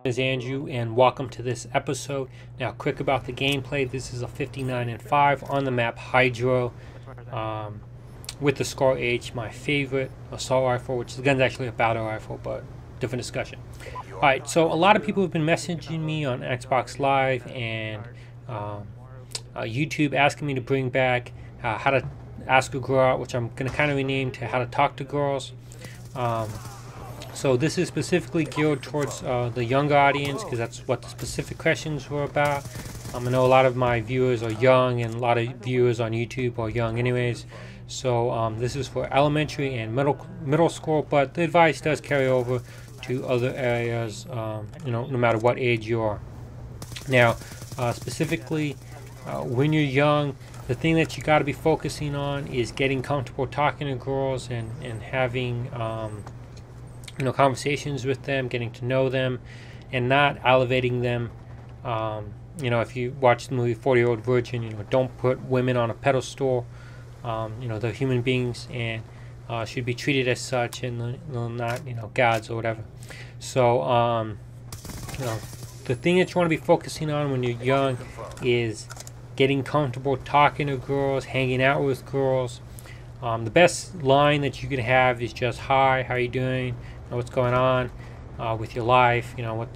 Is Andrew, and welcome to this episode. Now, quick about the gameplay. This is a 59-5 on the map Hydro, with the score H, my favorite assault rifle, which the gun's actually a battle rifle, but different discussion. Alright, so a lot of people have been messaging me on Xbox Live and YouTube asking me to bring back how to ask a girl out, which I'm going to kind of rename to how to talk to girls. So this is specifically geared towards the younger audience, because that's what the specific questions were about. I know a lot of my viewers are young, and a lot of viewers on YouTube are young anyways. So this is for elementary and middle school, but the advice does carry over to other areas, no matter what age you are. Now, specifically, when you're young, the thing that you got to be focusing on is getting comfortable talking to girls and having conversations with them, getting to know them, and not elevating them. If you watch the movie 40-Year-Old Virgin, don't put women on a pedestal. They're human beings and should be treated as such, and not gods or whatever. So the thing that you want to be focusing on when you're young is getting comfortable talking to girls, hanging out with girls. The best line that you can have is just, "Hi, how you doing? What's going on with your life? What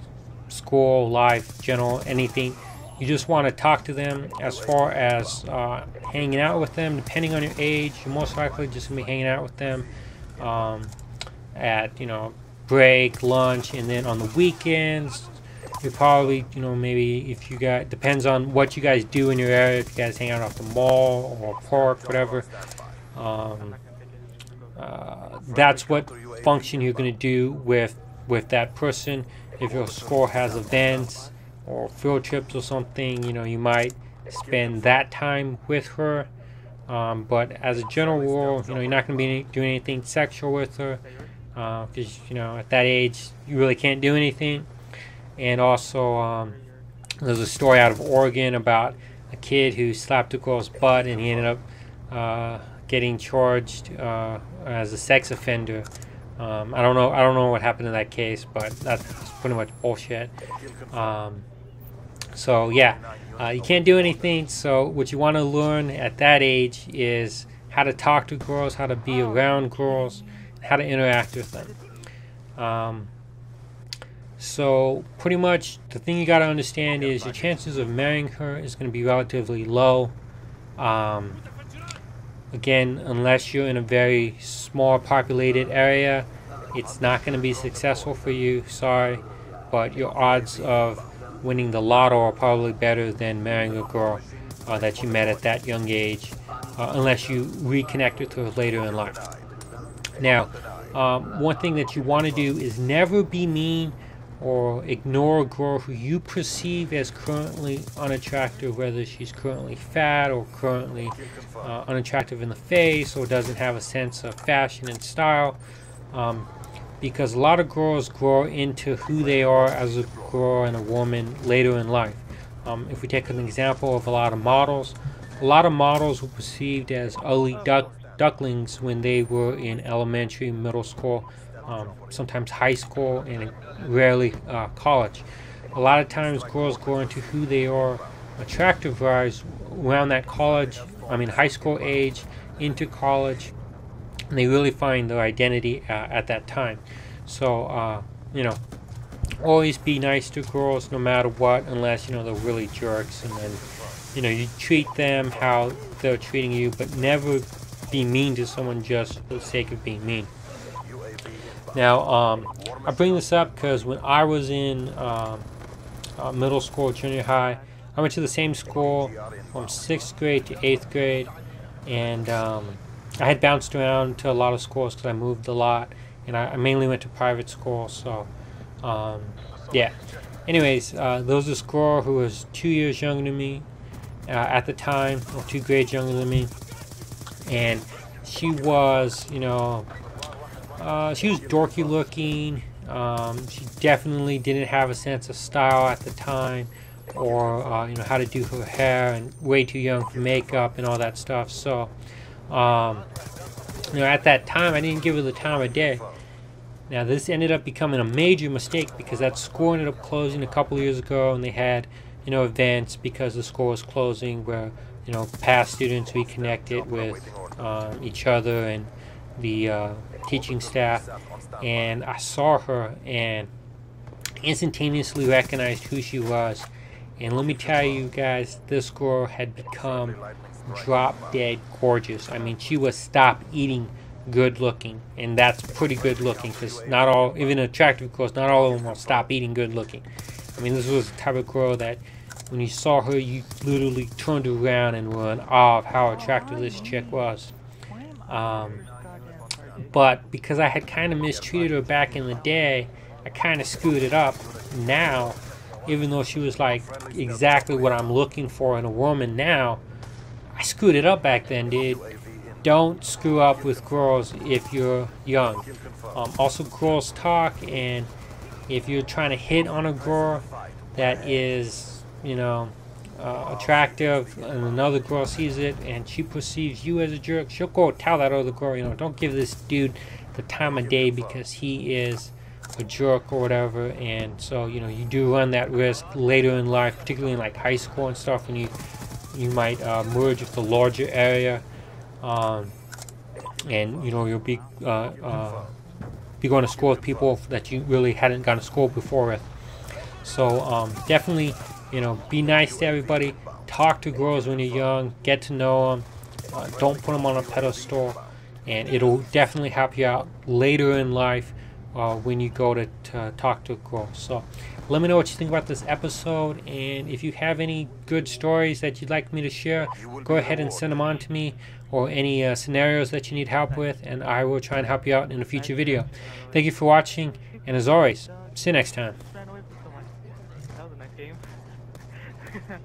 school, life, general, anything." You just want to talk to them. As far as hanging out with them, depending on your age, you're most likely just gonna be hanging out with them at break, lunch, and then on the weekends you probably maybe, if you got, depends on what you guys do in your area, if you guys hang out at the mall or park, whatever. That's what function you're going to do with that person. If your school has events or field trips or something, you might spend that time with her. But as a general rule, you're not going to be doing anything sexual with her, because at that age you really can't do anything. And also, there's a story out of Oregon about a kid who slapped a girl's butt, and he ended up getting charged as a sex offender. I don't know what happened in that case, but that's pretty much bullshit. So yeah, you can't do anything. So what you want to learn at that age is how to talk to girls, how to be around girls, how to interact with them. So pretty much the thing you got to understand is your chances of marrying her is going to be relatively low. Again, unless you're in a very small populated area, it's not going to be successful for you. Sorry, but your odds of winning the lotto are probably better than marrying a girl that you met at that young age, unless you reconnect with her later in life. Now, one thing that you want to do is never be mean or ignore a girl who you perceive as currently unattractive, whether she's currently fat or currently unattractive in the face or doesn't have a sense of fashion and style, because a lot of girls grow into who they are as a girl and a woman later in life. If we take an example of a lot of models were perceived as ugly ducklings when they were in elementary, middle school, sometimes high school, and rarely college. A lot of times girls grow into who they are attractive wise around that high school age into college, and they really find their identity at that time. So always be nice to girls no matter what, unless they're really jerks, and then you treat them how they're treating you, but never be mean to someone just for the sake of being mean. Now, I bring this up because when I was in middle school, junior high, I went to the same school from 6th grade to 8th grade, and I had bounced around to a lot of schools because I moved a lot, and I mainly went to private schools. So, yeah. Anyways, there was this girl who was 2 years younger than me at the time, or 2 grades younger than me, and she was, she was dorky looking. She definitely didn't have a sense of style at the time, or how to do her hair, and way too young for makeup and all that stuff. So at that time I didn't give her the time of day, Now this ended up becoming a major mistake because that school ended up closing a couple years ago, and they had, you know, events because the school was closing where, you know, past students reconnected with each other and the teaching staff. And I saw her and instantaneously recognized who she was. And let me tell you guys, this girl had become drop dead gorgeous. I mean, she was stop eating good looking, and that's pretty good looking, because not all, even attractive girls, not all of them will stop eating good looking. I mean, this was the type of girl that when you saw her, you literally turned around and were in awe of how attractive this chick was. But because I had kind of mistreated her back in the day, I kind of screwed it up. Now, even though she was like exactly what I'm looking for in a woman now, I screwed it up back then, dude. Don't screw up with girls if you're young. Also, girls talk, and if you're trying to hit on a girl that is, you know, attractive, and another girl sees it and she perceives you as a jerk, she'll go tell that other girl, you know, don't give this dude the time of day because he is a jerk or whatever. And so, you know, you do run that risk later in life, particularly in like high school and stuff, when you might merge with a larger area, and you know, you'll be going to school with people that you really hadn't gone to school before with. So definitely, you know, be nice to everybody. Talk to girls when you're young. Get to know them. Don't put them on a pedestal, and it'll definitely help you out later in life when you go to talk to a girl. So let me know what you think about this episode, and if you have any good stories that you'd like me to share, go ahead and send them on to me, or any scenarios that you need help with, and I will try and help you out in a future video. Thank you for watching, and as always, see you next time. Ran away from someone. That was a nice game.